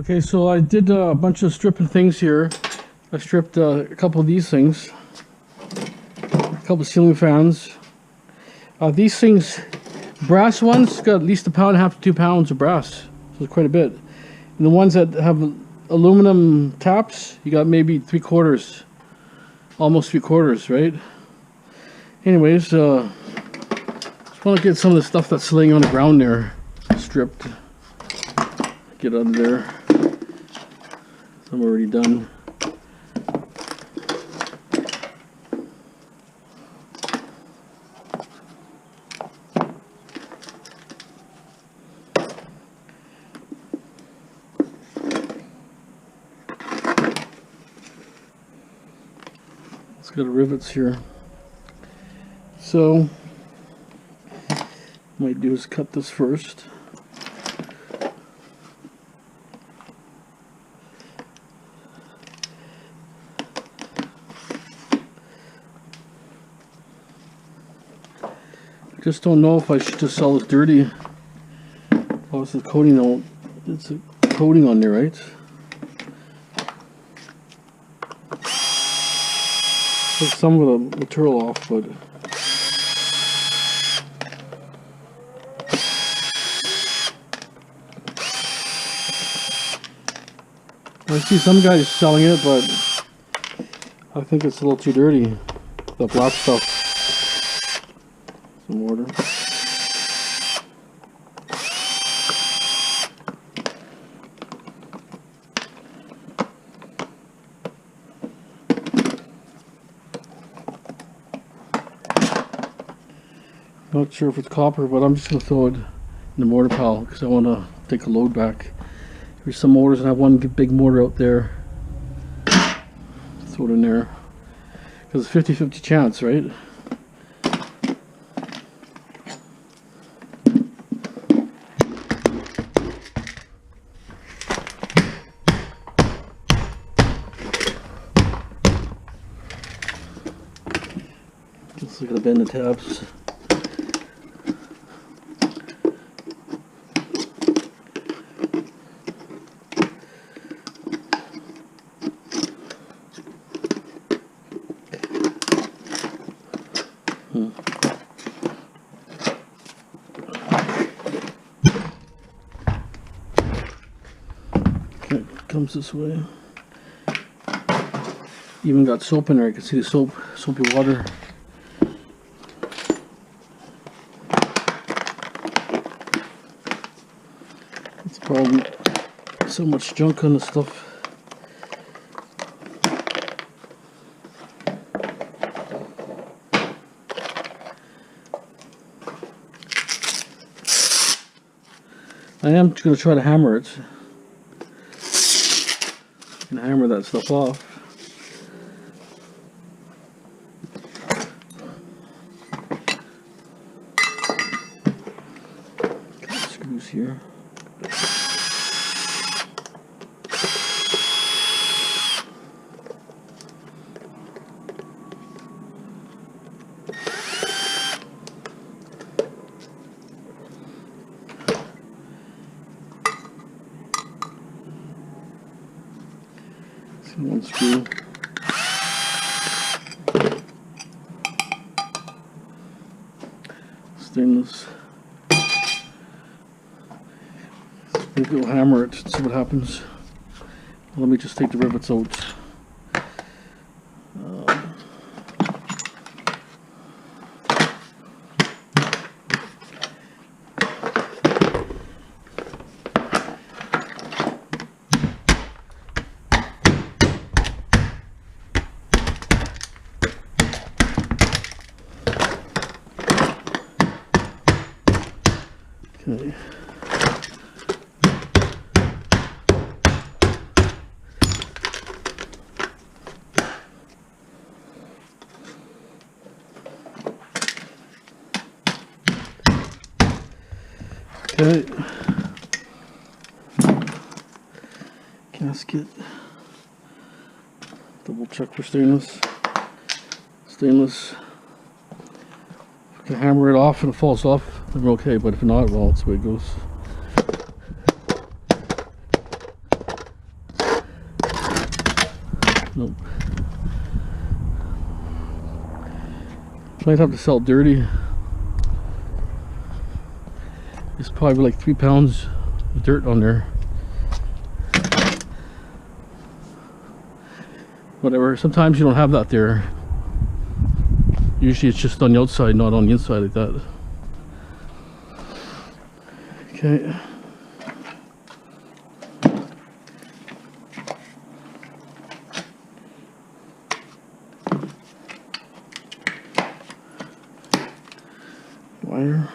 Okay, so I did a bunch of stripping things here. I stripped a couple of these things, a couple of ceiling fans. These things, brass ones, got at least 1.5 to 2 pounds of brass, so it's quite a bit. And the ones that have aluminum taps, you got maybe 3/4, almost 3/4, right? Anyways, just want to get some of the stuff that's laying on the ground there stripped. Get out of there. Some already done. Let's go to rivets here. So, what I might do is cut this first. Just don't know if I should just sell this dirty. Oh, it's a coating on. It's a coating on there, right? Take some of the material off, but I see some guys selling it, but I think it's a little too dirty. The black stuff. Some water. Not sure if it's copper, but I'm just going to throw it in the mortar pile because I want to take a load back. There's some mortars, and I have one big mortar out there. Throw it in there because it's 50-50 chance, right? Just gotta bend the tabs. Okay, comes this way. Even got soap in there. I can see the soapy water. That's the problem. So much junk on the stuff. I am going to try to hammer it. And hammer that stuff off. Screws here. One screw. Stainless. Maybe we'll hammer it and see what happens. Let me just take the rivets out. Okay. Okay. Gasket. Double check for stainless. Stainless. If I can hammer it off and it falls off, then we're okay, but if not, well, that's the way it goes. Nope. Might have to sell it dirty. There's probably like 3 pounds of dirt on there. Whatever, sometimes you don't have that there. Usually it's just on the outside, not on the inside like that. Okay. Wire.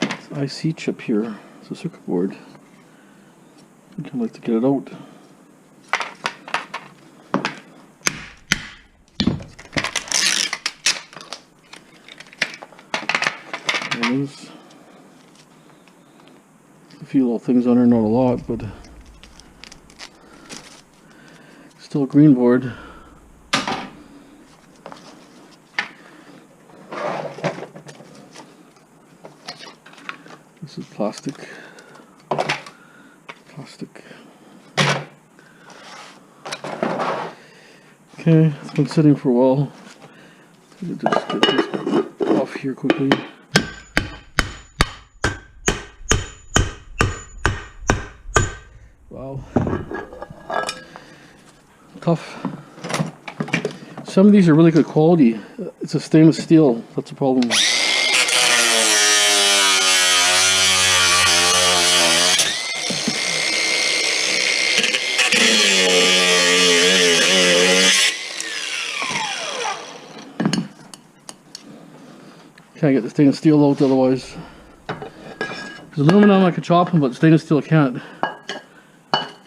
It's IC chip here. It's a circuit board. I'd like to get it out. There it is. A few little things on there, not a lot, but still a green board. This is plastic. Okay, it's been sitting for a while. Just get this off here quickly. Wow. Tough. Some of these are really good quality. It's a stainless steel. That's a problem. Can't get the stainless steel out otherwise. Because aluminum I could chop them, but stainless steel I can't.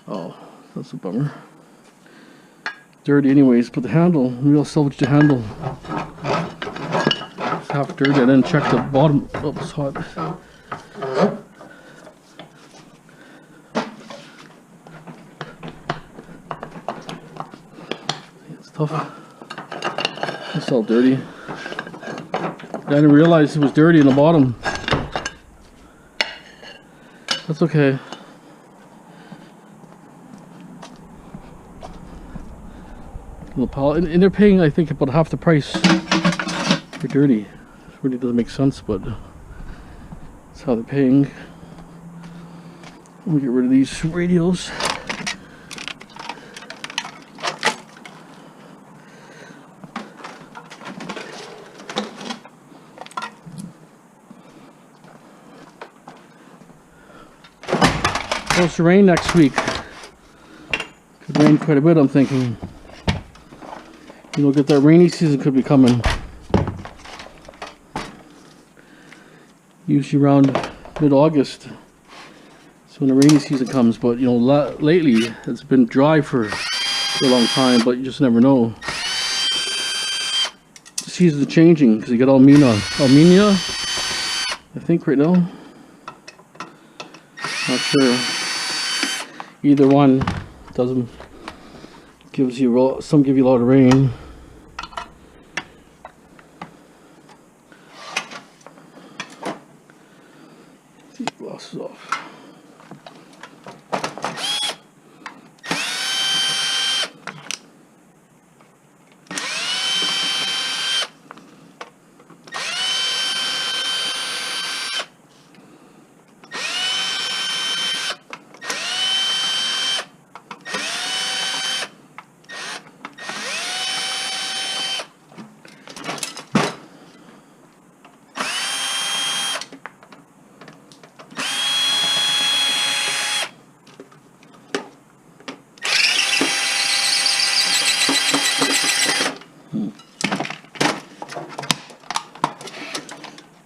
Oh, that's a bummer. Dirty anyways, but the handle, maybe I'll salvage the handle. It's half dirty, and then check the bottom. Oh, it's hot. It's tough. It's all dirty. I didn't realize it was dirty in the bottom. That's okay. Little pallet, and they're paying, I think, about half the price for dirty. It really doesn't make sense, but that's how they're paying. Let me get rid of these radios. Supposed to rain next week. Could rain quite a bit, I'm thinking. You know, get that rainy season could be coming. Usually around mid-August. That's when the rainy season comes. But you know, lately it's been dry for a long time. But you just never know. The seasons are changing because you got Almina, I think right now. Not sure. Either one doesn't gives you some give you a lot of rain. Take these glasses off.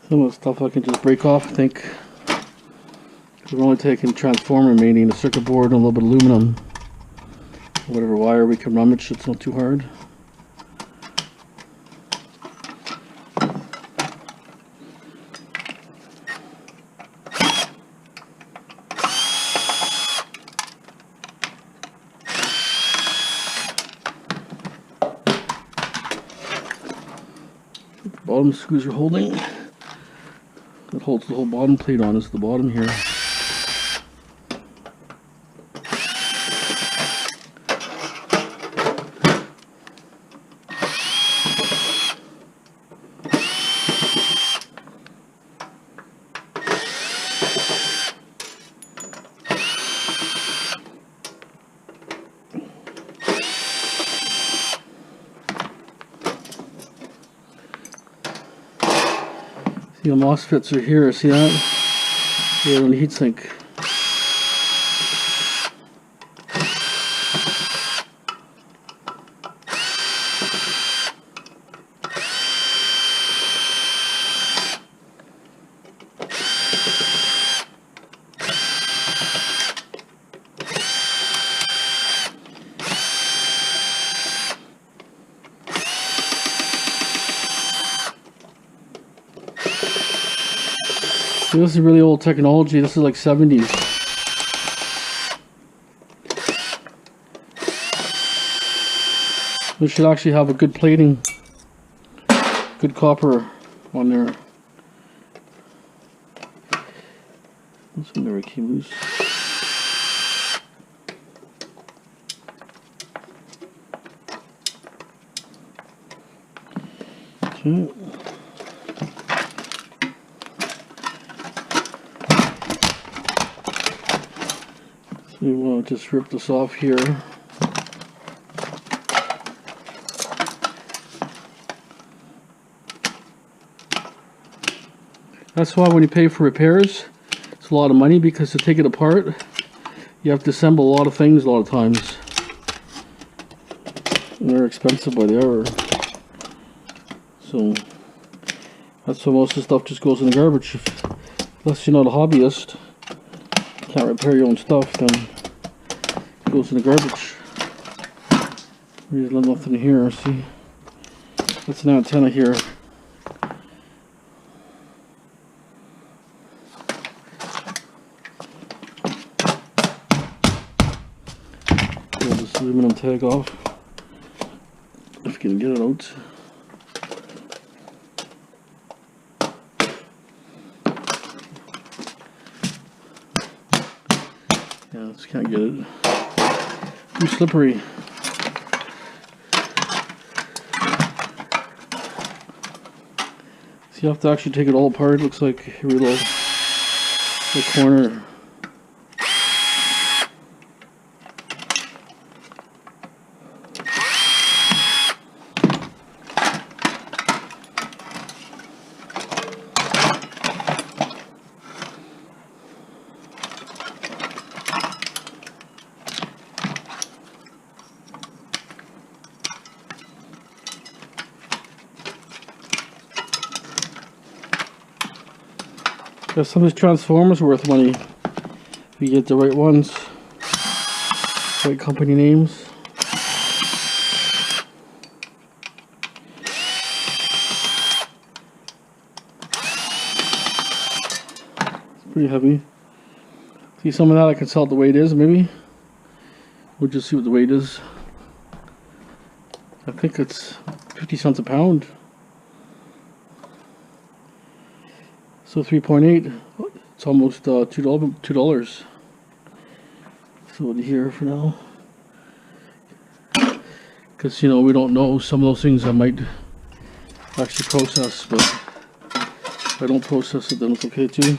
Some of the stuff I can just break off, I think. We're only taking transformer, meaning the circuit board and a little bit of aluminum. Whatever wire we can rummage, it's not too hard. The bottom screws are holding. That holds the whole bottom plate on is the bottom here. The MOSFETs are here, see that? They're on the heatsink. This is really old technology. This is like 70s. This should actually have a good plating, good copper on there. This one never came loose. Okay. We want to just rip this off here. That's why when you pay for repairs, it's a lot of money, because to take it apart, you have to assemble a lot of things a lot of times. And they're expensive by the hour. So that's why most of the stuff just goes in the garbage. Unless you're not a hobbyist, can't repair your own stuff, then it goes in the garbage. There's nothing here, see? That's an antenna here. Pull this aluminum tag off, if you can get it out. Yeah, just can't get it. Too slippery. So you have to actually take it all apart. It looks like a little corner. Some of these transformers are worth money if you get the right ones, right company names. It's pretty heavy. See, some of that I can sell it the way it is, maybe. We'll just see what the weight is. I think it's 50 cents a pound. So 3.8, it's almost $2. So here for now, because you know we don't know, some of those things I might actually process, but if I don't process it, then it's okay too.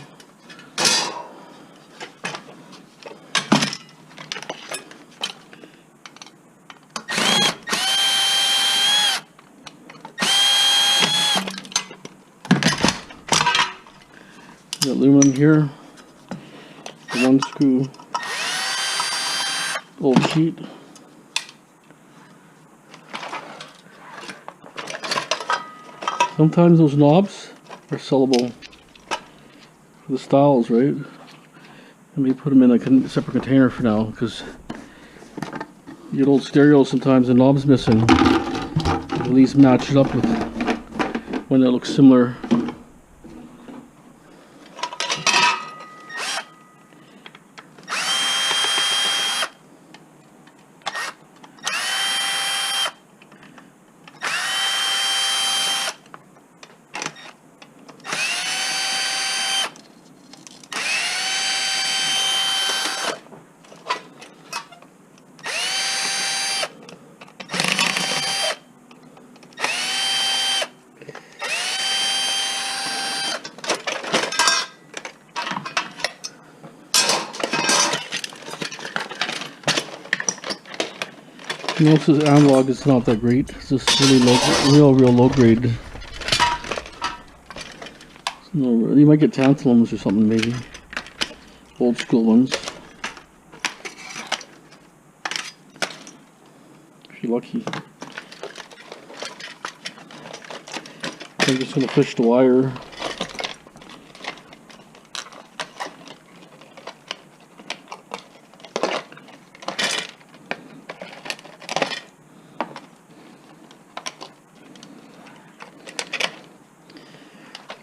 Aluminum here, the one screw, old sheet. Sometimes those knobs are sellable for the styles, right? Let me put them in a separate container for now, because you get old stereos, sometimes the knob's missing. At least match it up with one that looks similar. Most of the analog is not that great. It's just really low, real low grade. No, you might get tantalums or something, maybe. Old school ones. If you're lucky. I'm just going to fish the wire.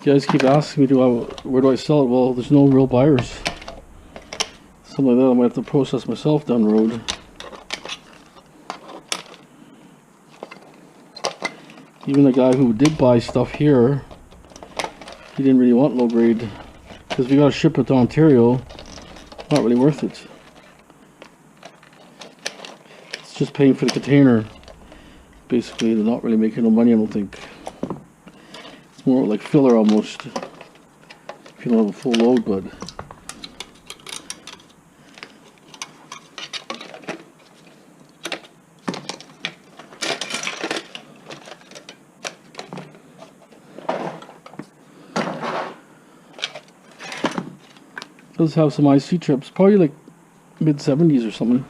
You guys keep asking me, where do I sell it? Well, there's no real buyers. Something like that I might have to process myself down the road. Even the guy who did buy stuff here, he didn't really want low grade. Because if you gotta ship it to Ontario, not really worth it. It's just paying for the container. Basically, they're not really making no money, I don't think. More like filler almost, if you don't have a full load, but it does have some IC trips, probably like mid-70s or something.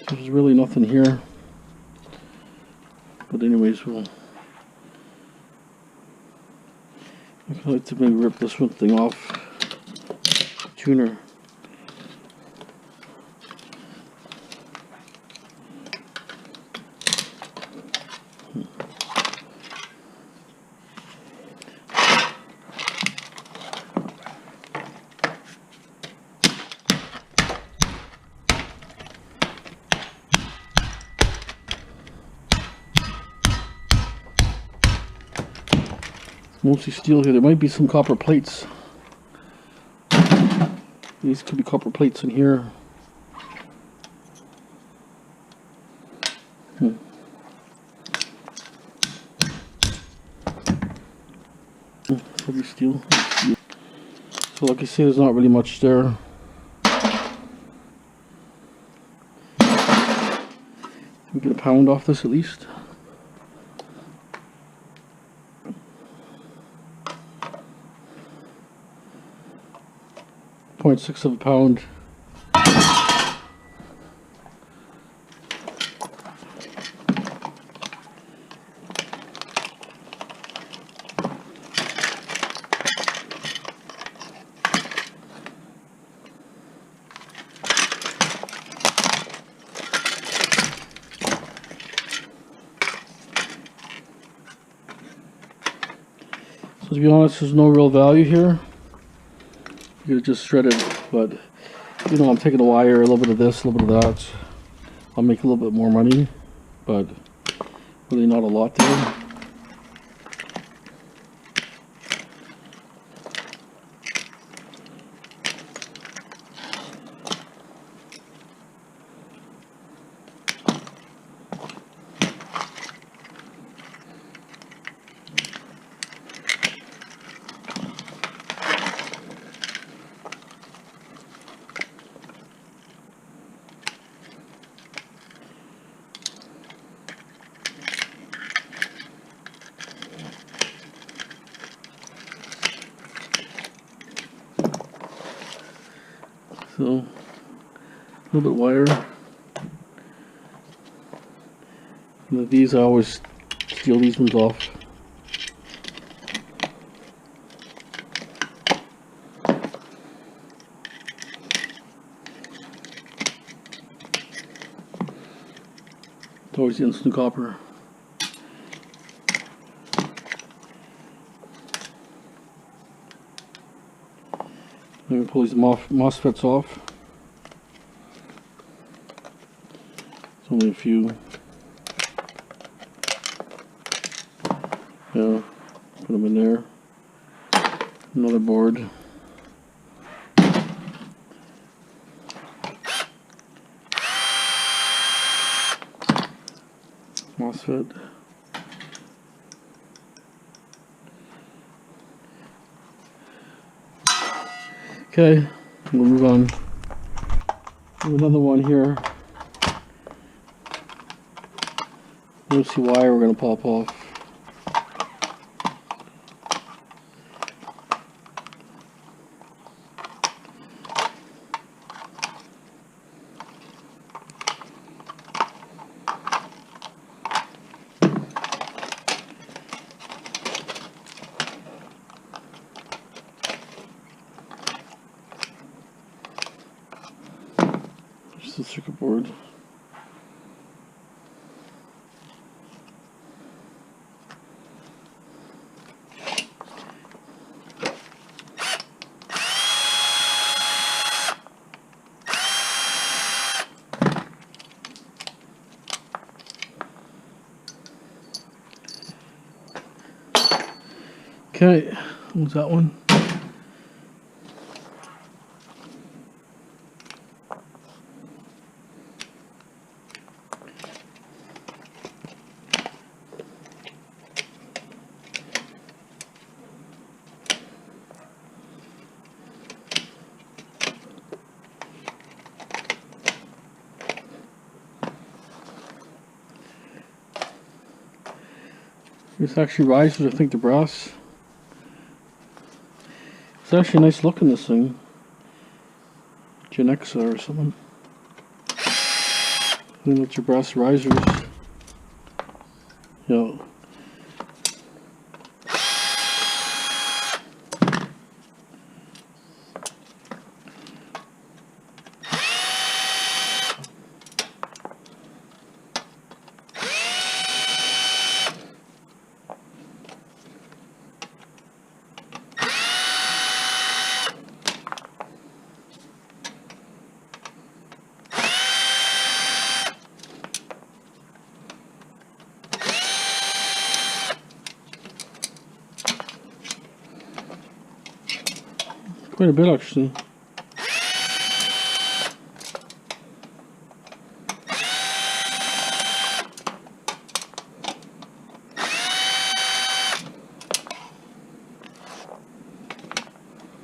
There's really nothing here, but anyways, I'd like to maybe rip this one thing off. Tuner. Mostly steel here. There might be some copper plates. These could be copper plates in here. Heavy steel. So like I say, there's not really much there. Get a pound off this at least. 0.6 of a pound. So to be honest, there's no real value here. You could just shred it, but you know, I'm taking the wire, a little bit of this, a little bit of that. I'll make a little bit more money, but really not a lot there. So, a little bit of wire. And these I always steal these ones off. It's always instant copper. I'm going to pull these MOSFETs off. It's only a few. Yeah, put them in there. Another board. MOSFET. Okay, we'll move on to another one here. You'll see wire we're going to pop off. the circuit board. Okay, what was that one? It's actually risers, I think, the brass. It's actually a nice look in this thing. Macska or something. I think that's your brass risers. Yeah. Quite a bit, actually.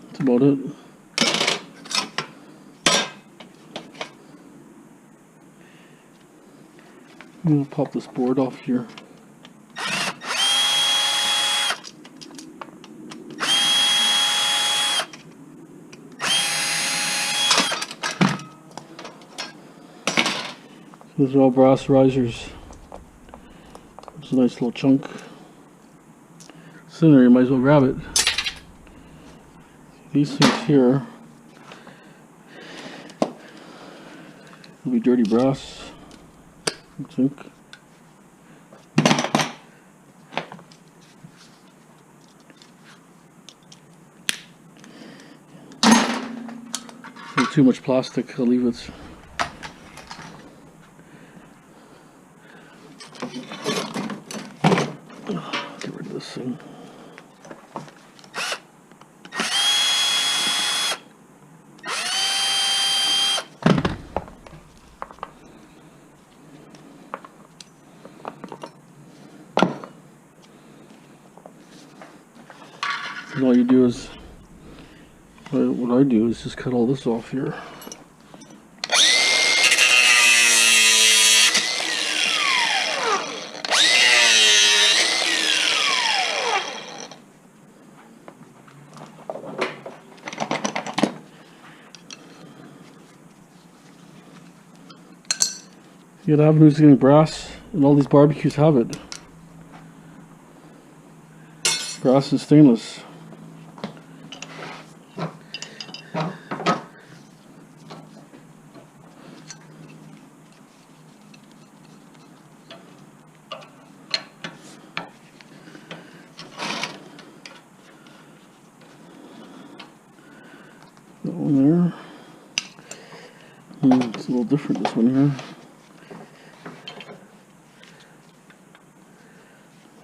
That's about it. I'm going to pop this board off here. These are all brass risers. It's a nice little chunk. It's in there, you might as well grab it. These things here will be dirty brass, I think. Too much plastic, I'll leave it. Get rid of this thing. And all you do is, what I do is just cut all this off here. You get avenues getting brass, and all these barbecues have it. Brass and stainless. That one there. It's a little different, this one here.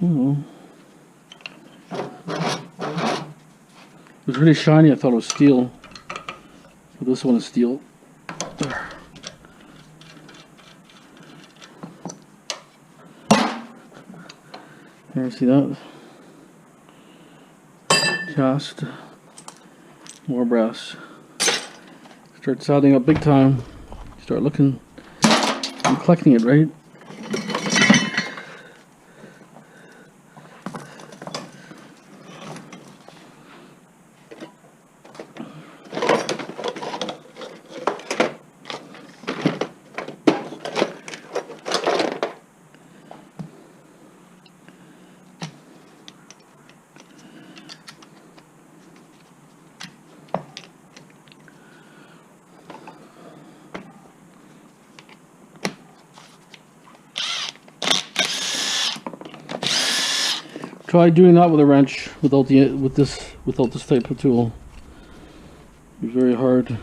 Oh. It was really shiny, I thought it was steel. But this one is steel. There. There, see that? Cast. More brass. Starts adding up big time. Start looking and collecting it, right? Try doing that with a wrench without this type of tool. It's very hard.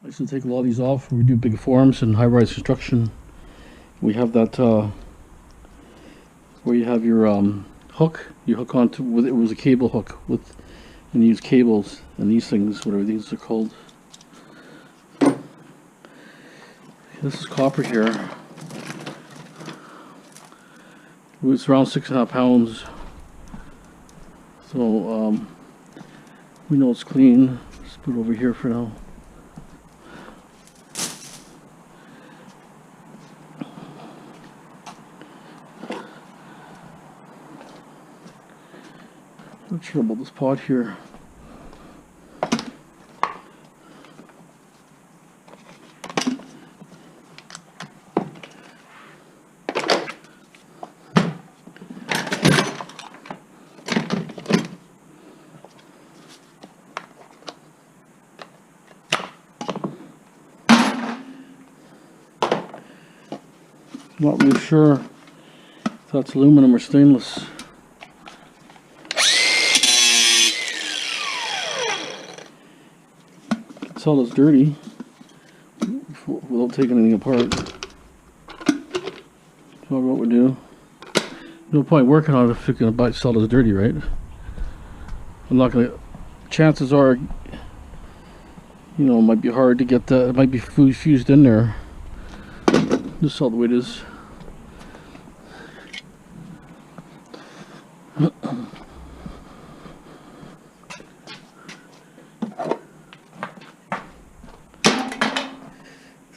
I used to take a lot of these off when we do big forms and high-rise construction. We have that where you have your hook. You hook onto with it was a cable hook with, and you use cables and these things, whatever these are called. This is copper here. It's around 6.5 pounds. So we know it's clean. Let's put it over here for now. Not sure about this pot here. Not really sure if that's aluminum or stainless. It's all as dirty without taking anything apart. So what we do. No point working on it if you're going to buy solid as dirty, right? I'm not going to. Chances are, you know, it might be hard to get that. It might be fused in there. This is all the way it is.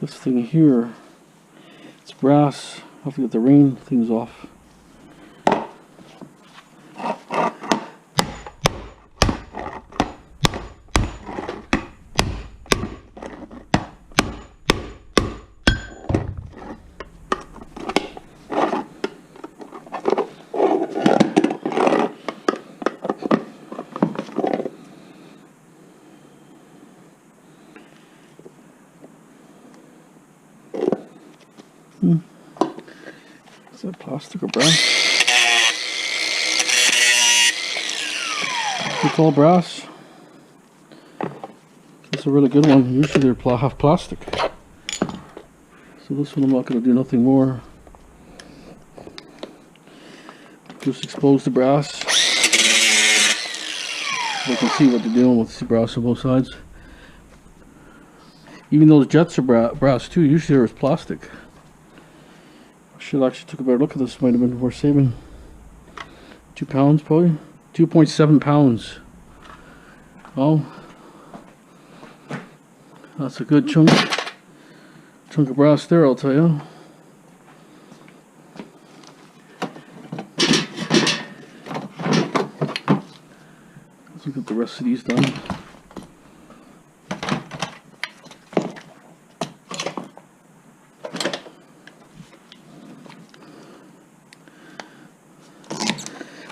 This thing here, it's brass. I have to get the rain things off. Is that plastic or brass? It's all brass. That's a really good one. Usually they're half plastic. So this one I'm not going to do nothing more. Just expose the brass. So you can see what they're doing with the brass on both sides. Even those jets are brass too. Usually they're plastic. Should actually took a better look at this. Might have been worth saving. 2 pounds probably. 2.7 pounds. Oh, that's a good chunk of brass there, I'll tell you. Let's get the rest of these done.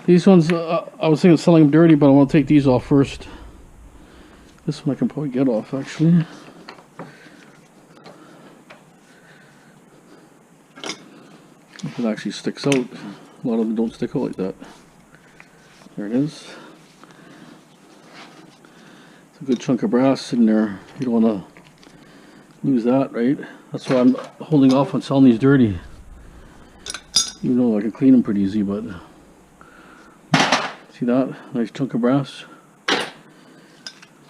These ones, I was thinking of selling them dirty, but I want to take these off first. This one I can probably get off, actually. It actually sticks out. A lot of them don't stick out like that. There it is. It's a good chunk of brass in there. You don't want to lose that, right? That's why I'm holding off on selling these dirty. Even though I can clean them pretty easy, but... See that? Nice chunk of brass. But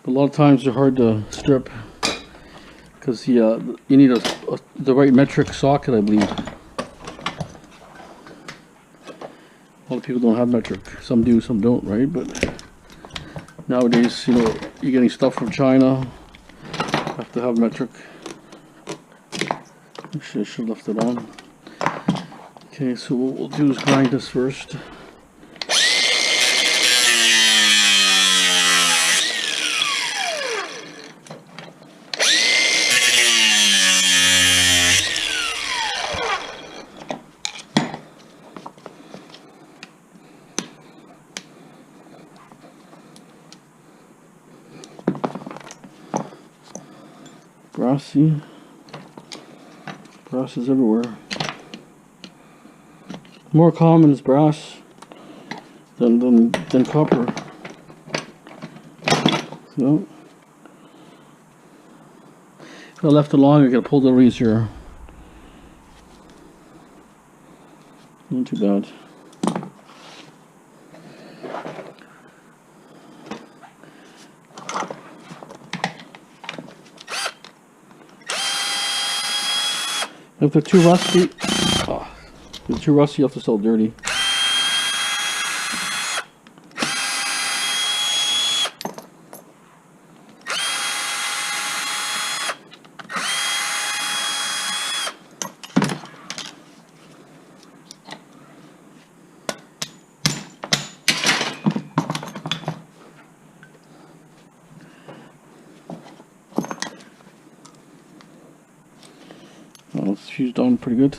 a lot of times they're hard to strip because you need the right metric socket, I believe. A lot of people don't have metric. Some do, some don't, right? But nowadays, you know, you're getting stuff from China. You have to have metric. Actually, I should have left it on. Okay, so what we'll do is grind this first. Brass, see? Brass is everywhere. More common is brass than copper. So if I left it long, I gotta pull the razor. Not too bad. If they're too rusty, if they're too rusty, you have to sell dirty. Well, it's fused on pretty good.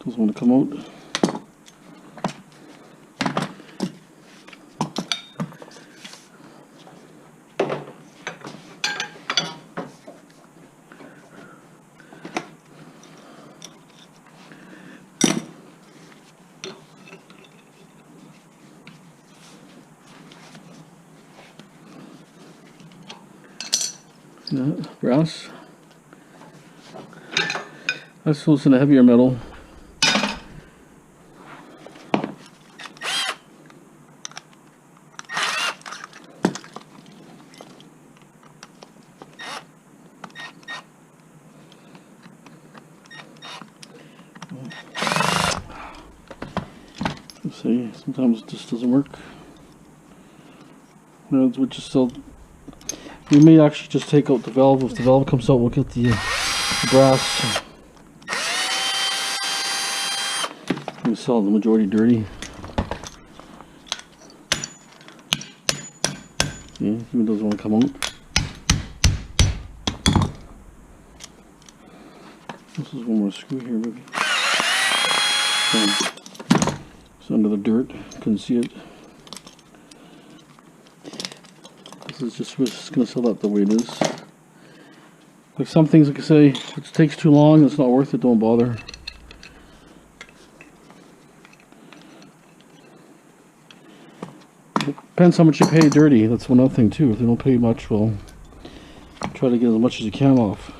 Doesn't want to come out. Brass. I suppose in a heavier metal. Let's see, sometimes it just doesn't work. No, we just still. We may actually just take out the valve. If the valve comes out, we'll get the brass. We sell the majority dirty. Yeah, even doesn't want to come out. This is one more screw here, maybe. It's under the dirt. Couldn't see it. This is just going to sell that the way it is. Like some things, like I say, if it takes too long, it's not worth it. Don't bother. Depends how much you pay dirty. That's one other thing too. If they don't pay much, well, try to get as much as you can off.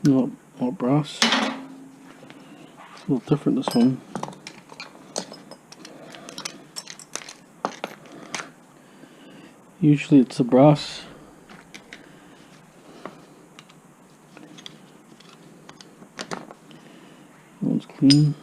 Not brass. It's a little different, this one. Usually it's a brass. That one's clean.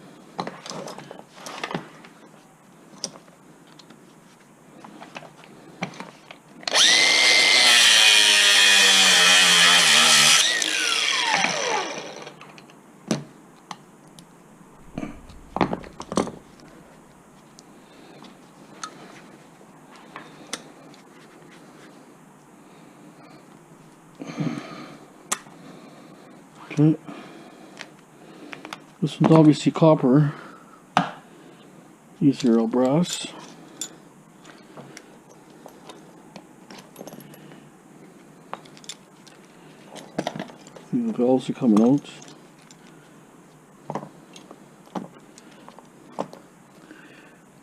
Okay. This one's obviously copper. These are all brass. The valves are coming out.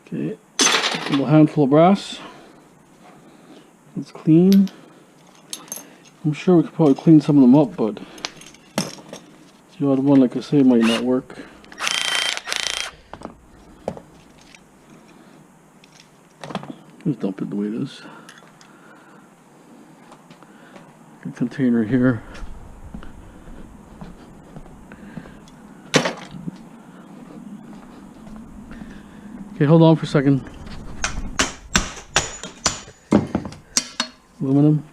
Okay, a little handful of brass. It's clean. I'm sure we could probably clean some of them up, but the odd one, like I say, might not work. Just dump it the way it is. A container here. Okay, hold on for a second. Aluminum.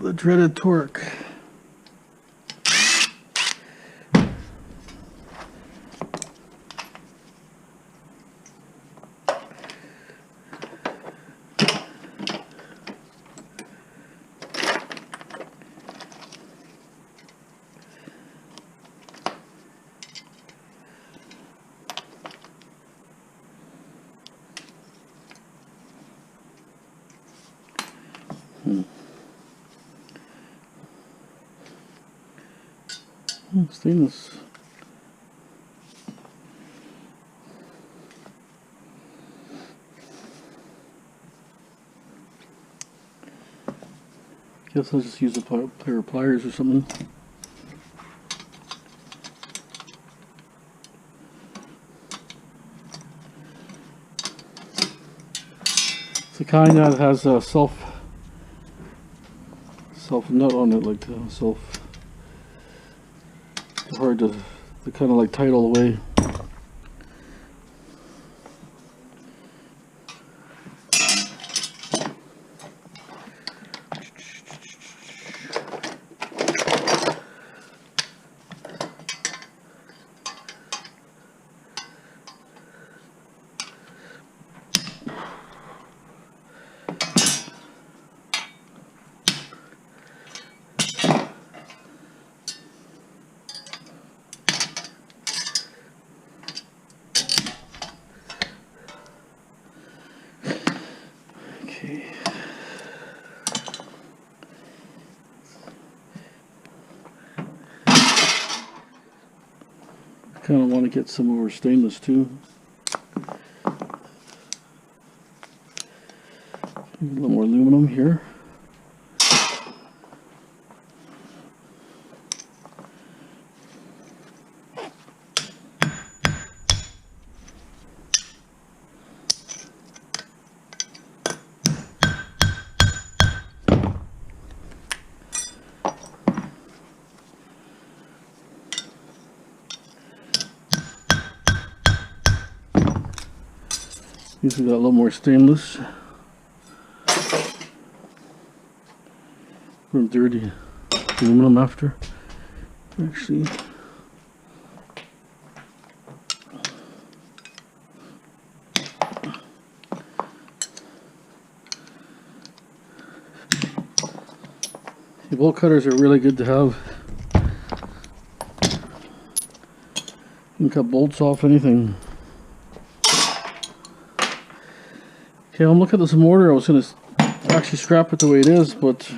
The dreaded torque. Stainless. Guess I'll just use a pair of pliers or something. It's the kind that has a self nut on it, like hard to kind of like tight all the way. Kind of want to get some of our stainless too. A little more aluminum here. These have got a little more stainless. From dirty aluminum after. Actually, the bolt cutters are really good to have. You can cut bolts off anything. Okay, I'm looking at this mortar. I was going to actually scrap it the way it is, but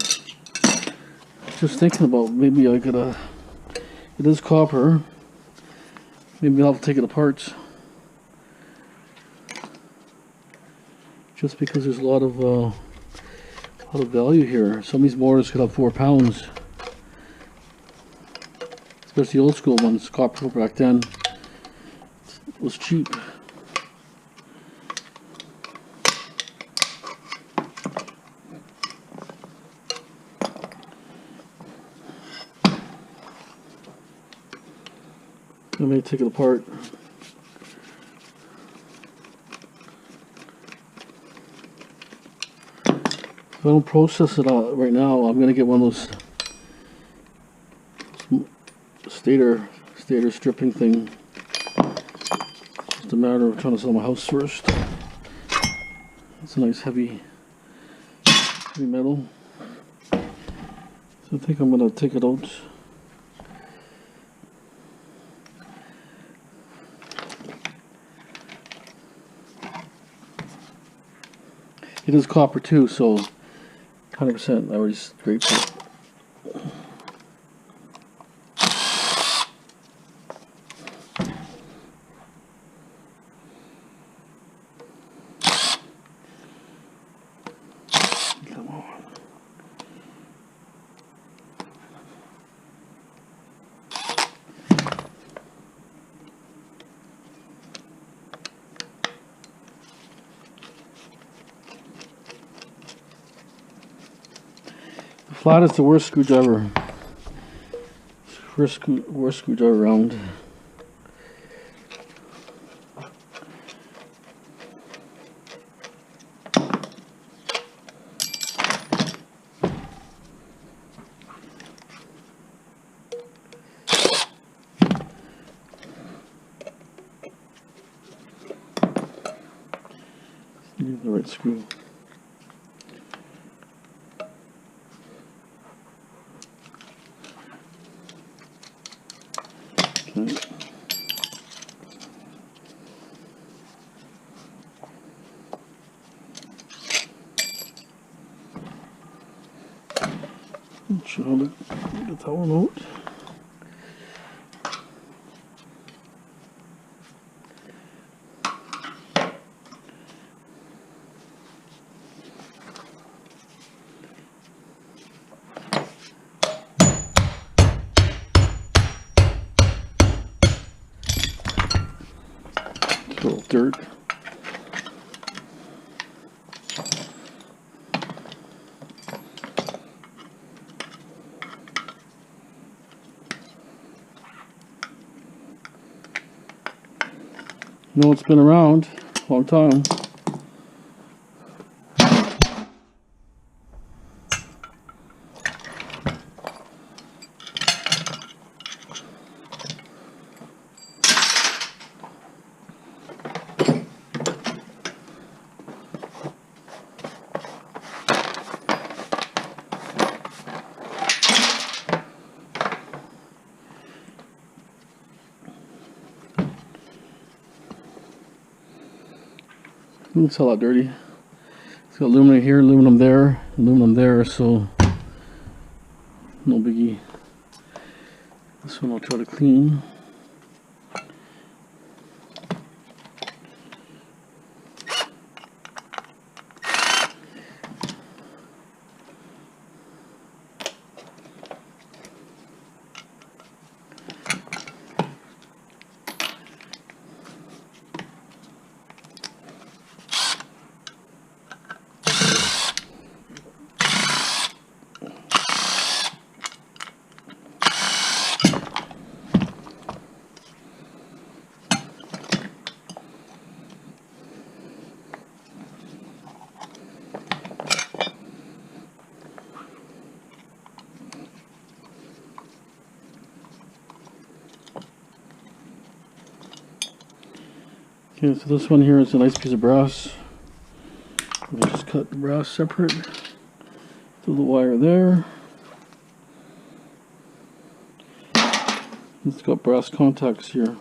just thinking about maybe I could, it is copper. Maybe I'll have to take it apart. Just because there's a lot of value here. Some of these mortars could have 4 pounds. Especially old school ones, copper back then. It was cheap. I may take it apart. If I don't process it out right now, I'm gonna get one of those stator stripping thing. It's just a matter of trying to sell my house first. It's a nice heavy metal. So I think I'm gonna take it out. It is copper too, so 100% I already scraped it. Come on. Flat is the worst screwdriver. Worst screwdriver around. Use the right screw. Should I get that one out? A little dirt. No, it's been around a long time. It's a lot dirty. It's got aluminum here, aluminum there, so no biggie. This one I'll try to clean. Okay, so this one here is a nice piece of brass. We'll just cut the brass separate. Through the wire there. It's got brass contacts here.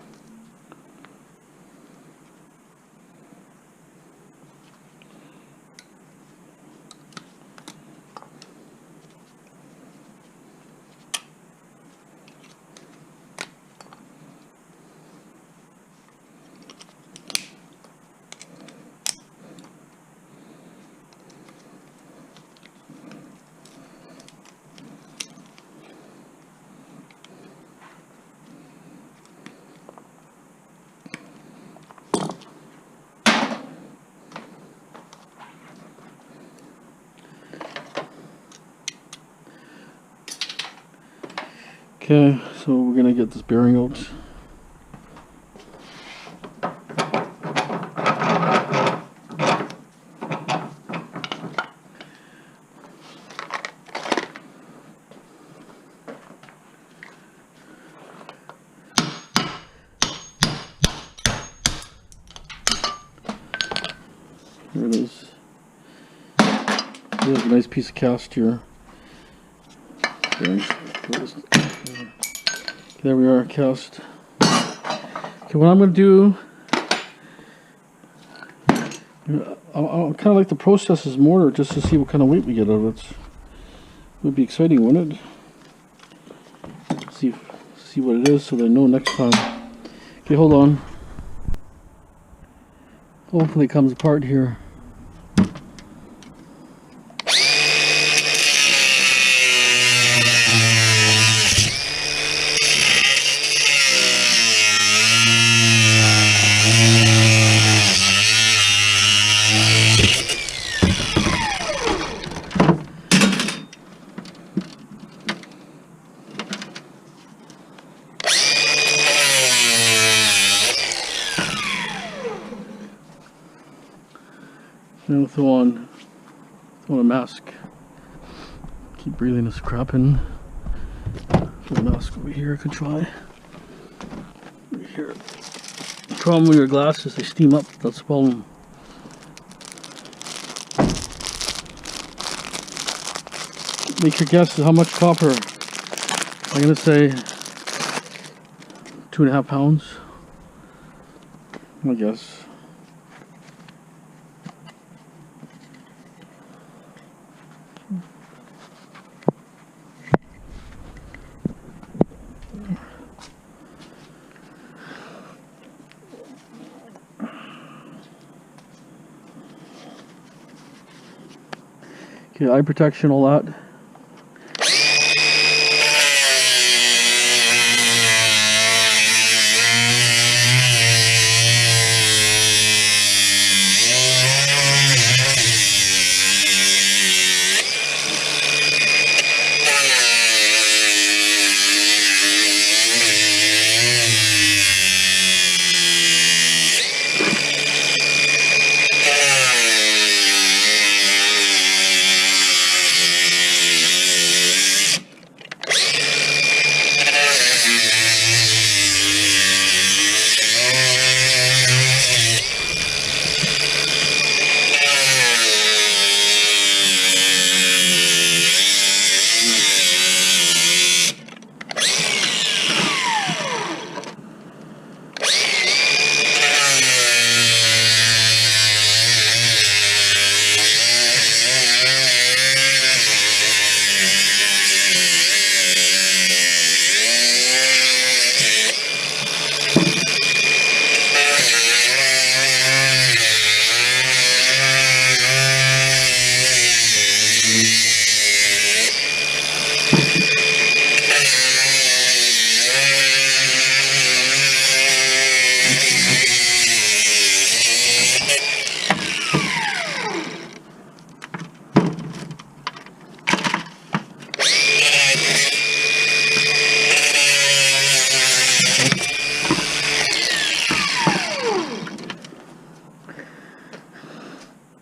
Okay, so we're gonna get this bearing out. Here it is. There's a nice piece of cast here. There we are, cast. Okay, what I'm going to do, I kind of like the process as mortar, just to see what kind of weight we get out of it. Would be exciting, wouldn't it? See what it is, so they know next time. Okay, hold on. Hopefully it comes apart here. Now throw on a mask. Keep breathing this crap in. Throw a mask over here. I could try. Over here. The problem with your glasses, they steam up. That's the problem. Make your guess at how much copper. I'm gonna say 2.5 pounds. I guess. Okay, eye protection, all that.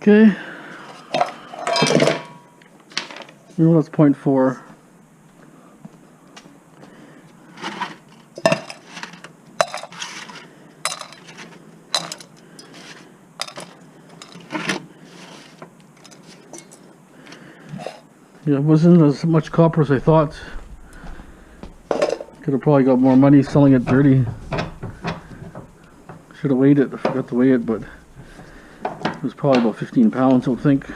Okay. Well, that's 0.4. Yeah, it wasn't as much copper as I thought. Could have probably got more money selling it dirty. Should have weighed it. I forgot to weigh it, but it was probably about 15 pounds, I would think.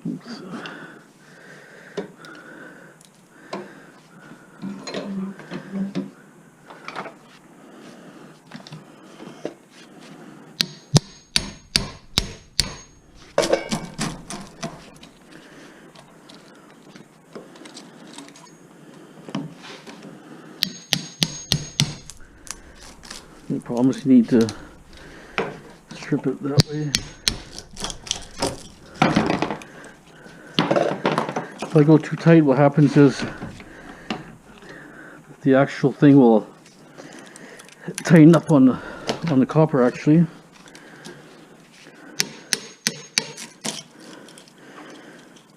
Oops. The problem is you need to strip it that way. If I go too tight, what happens is the actual thing will tighten up on the copper actually.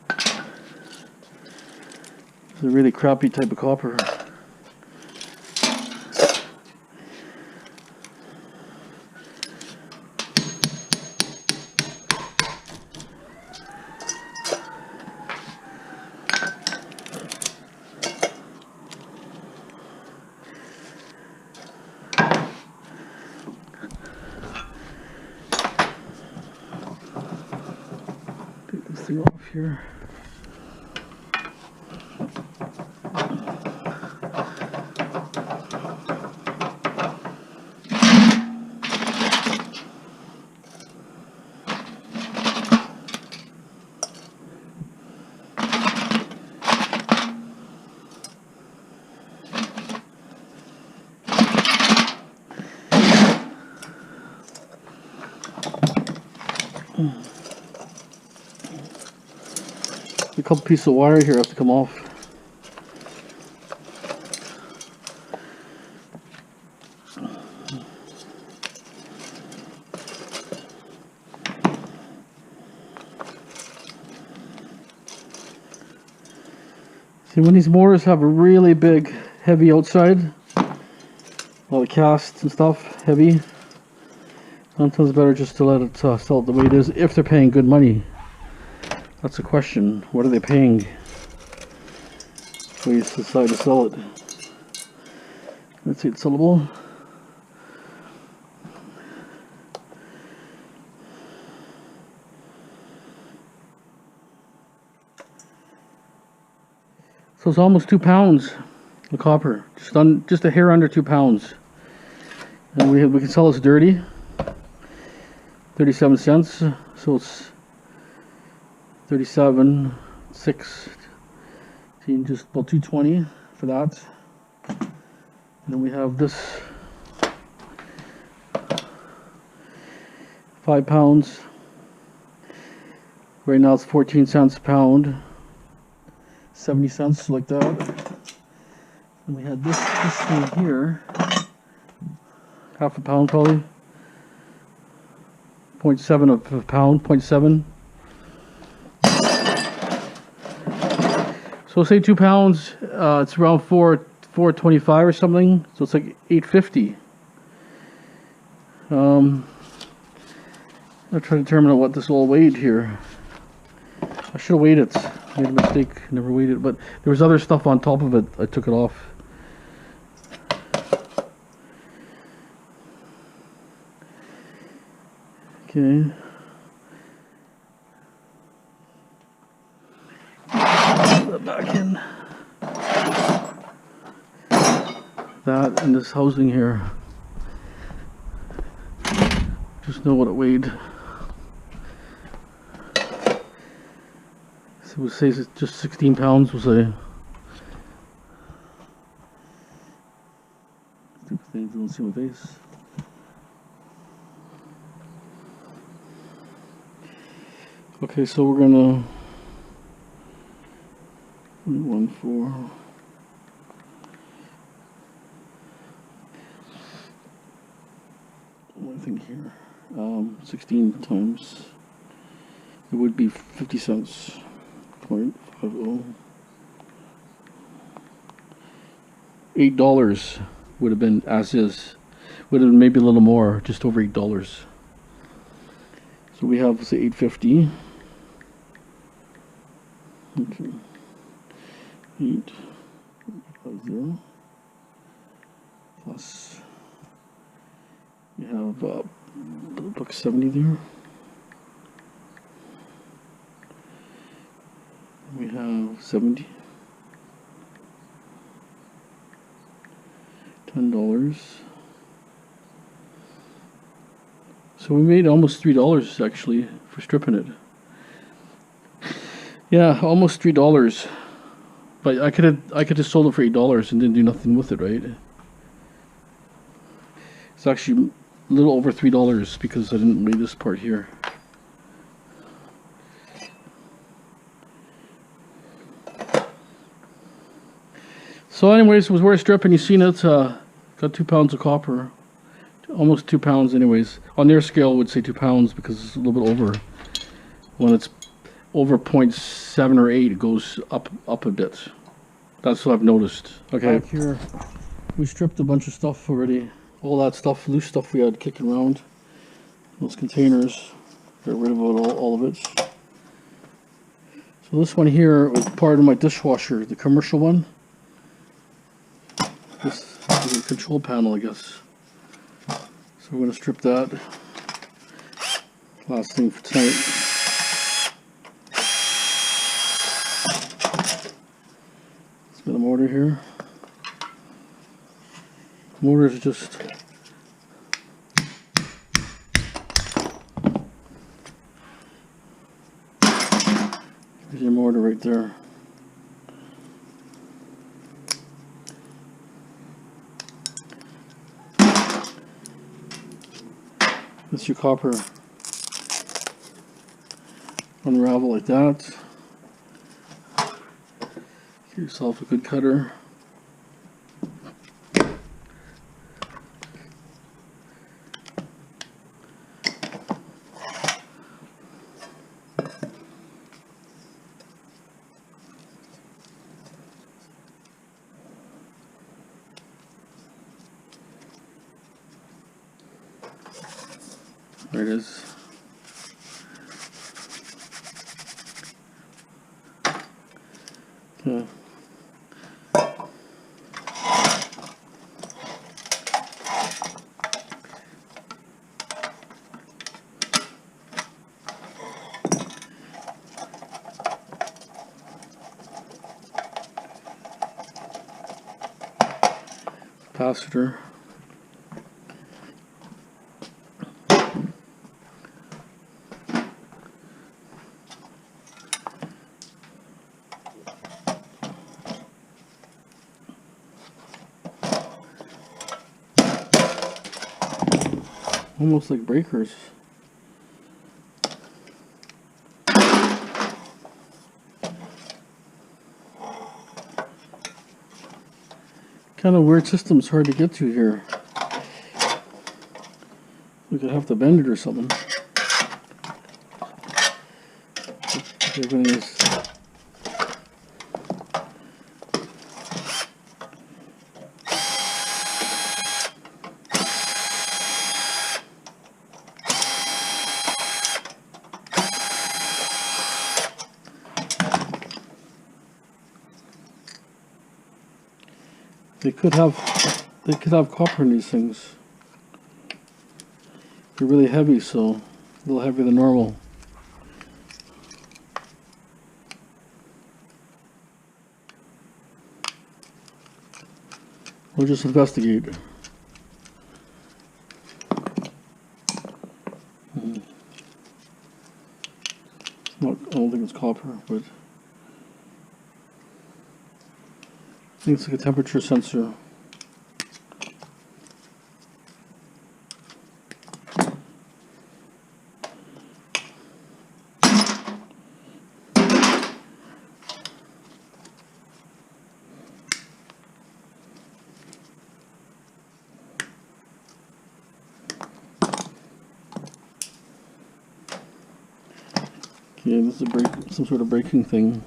It's a really crappy type of copper. here. A couple pieces of wire here have to come off. See, when these motors have a really big, heavy outside, all the casts and stuff, heavy, sometimes it's better just to let it sell it the way it is, if they're paying good money. That's the question. What are they paying? We decide to sell it. Let's see, it's sellable. So it's almost 2 pounds of copper, just a hair under 2 pounds, and we can sell this dirty, 37 cents. So it's 37, 6, just about 220 for that. And then we have this 5 pounds. Right now it's 14 cents a pound, 70 cents like that. And we had this thing here, half a pound probably, 0.7 of a pound, 0.7. So say 2 pounds, it's around 4.25 or something. So it's like 8.50. I'm trying to determine what this all weighed here. I should have weighed it. Made a mistake. Never weighed it. But there was other stuff on top of it. I took it off. Okay. Back in that and this housing here, just know what it weighed. So we'll say it's just 16 pounds, we'll say. Stupid things don't see my face. Okay, so we're gonna 1.4. I think here, 16 times, it would be 50 cents. 0.50. $8 would have been as is. Would have been maybe a little more, just over $8. So we have, say, 8.50. Okay. 8.0 plus we have $1.70 there. We have 70, $10. So we made almost $3 actually for stripping it. Yeah, almost $3. But I could have sold it for $8 and didn't do nothing with it, right? It's actually a little over $3 because I didn't weigh this part here. So anyways, it was worth stripping. You've seen it. Got 2 pounds of copper. Almost 2 pounds anyways. On their scale, I would say 2 pounds because it's a little bit over. When it's over 0.7 or 8, it goes up a bit. That's what I've noticed. Okay. Back here, we stripped a bunch of stuff already. All that stuff, loose stuff we had kicking around. Those containers. Got rid of all of it. So this one here was part of my dishwasher, the commercial one. This is a control panel, I guess. So we're going to strip that. Last thing for tonight. motor here. Motor is just there's your motor right there. That's your copper. Unravel like that. Get yourself a good cutter. There it is. Okay. Capacitor. Almost like breakers. Kind of weird system, it's hard to get to here. We could have to bend it or something. Everything is they could have copper in these things. They're really heavy, so a little heavier than normal. We'll just investigate. I don't think it's copper, but I think it's like a temperature sensor. Okay, this is some sort of braking thing.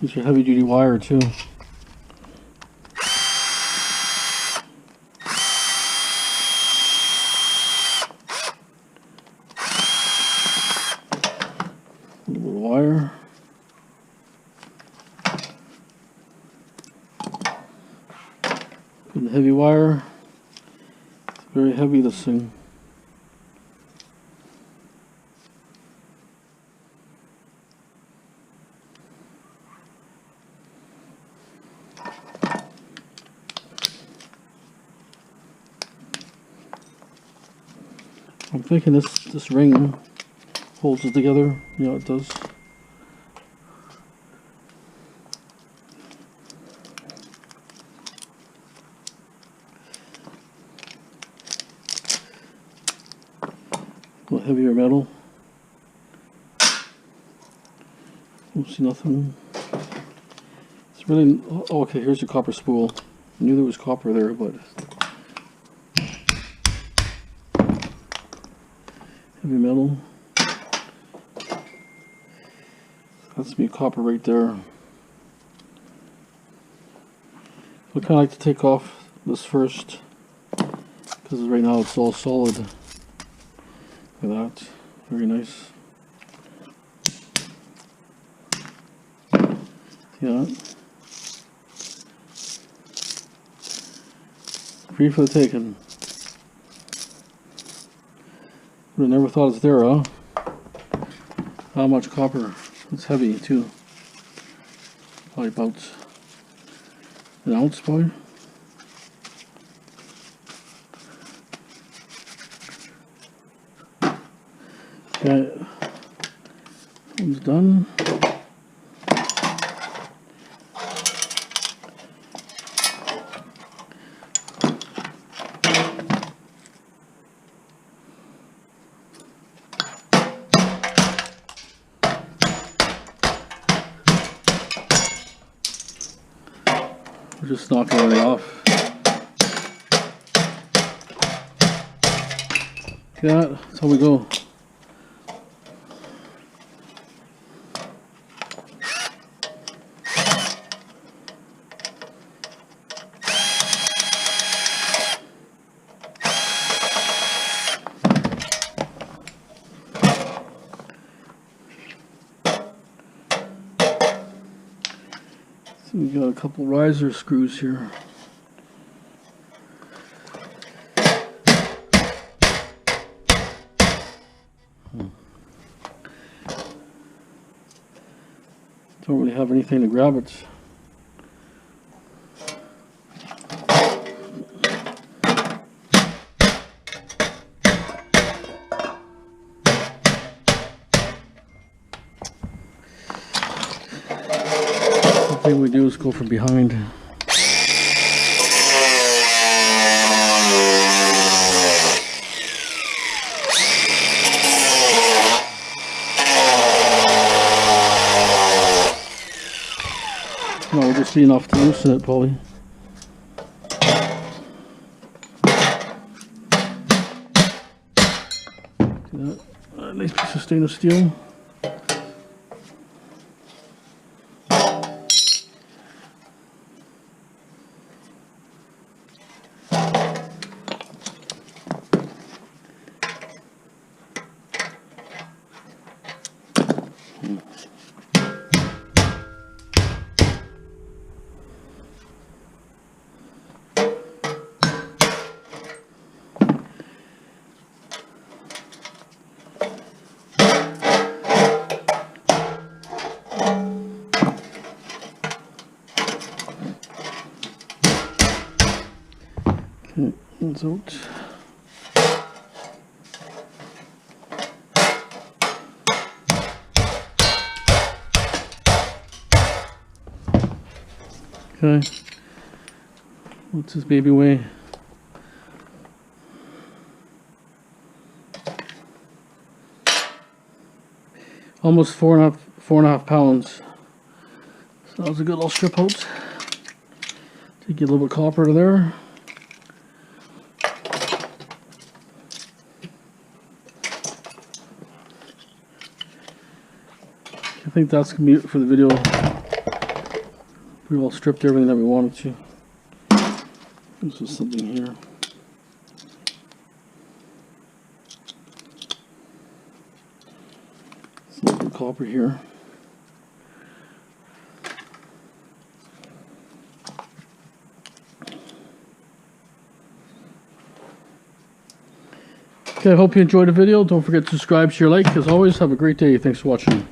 It's a heavy duty wire too. A little wire. Good heavy wire. It's very heavy, this thing. I'm thinking this ring holds it together. Yeah, it does. A little heavier metal. Don't see nothing. It's really. Oh, okay, here's your copper spool. I knew there was copper there, but heavy metal. That's me copper right there. I kind of like to take off this first, because right now it's all solid. Look at that. Very nice. Yeah. Free for the taking. Would have never thought it's there, huh? How much copper? It's heavy too. Probably about an ounce, probably. Okay, one's done. We're just knocking everything off. Yeah, that's how we go. So we got a couple riser screws here. Don't really have anything to grab it. The thing we do is go from behind. No, we'll just be enough to loosen it, probably. See that? A nice piece of stainless steel. Okay, that's out. Okay, what's this baby weigh? Almost four and a half pounds. So that was a good little strip out. Take a little bit of copper out of there. I think that's gonna be it for the video. We all stripped everything that we wanted to. This is something here. Some copper here. Okay, I hope you enjoyed the video. Don't forget to subscribe, share, like. As always, have a great day. Thanks for watching.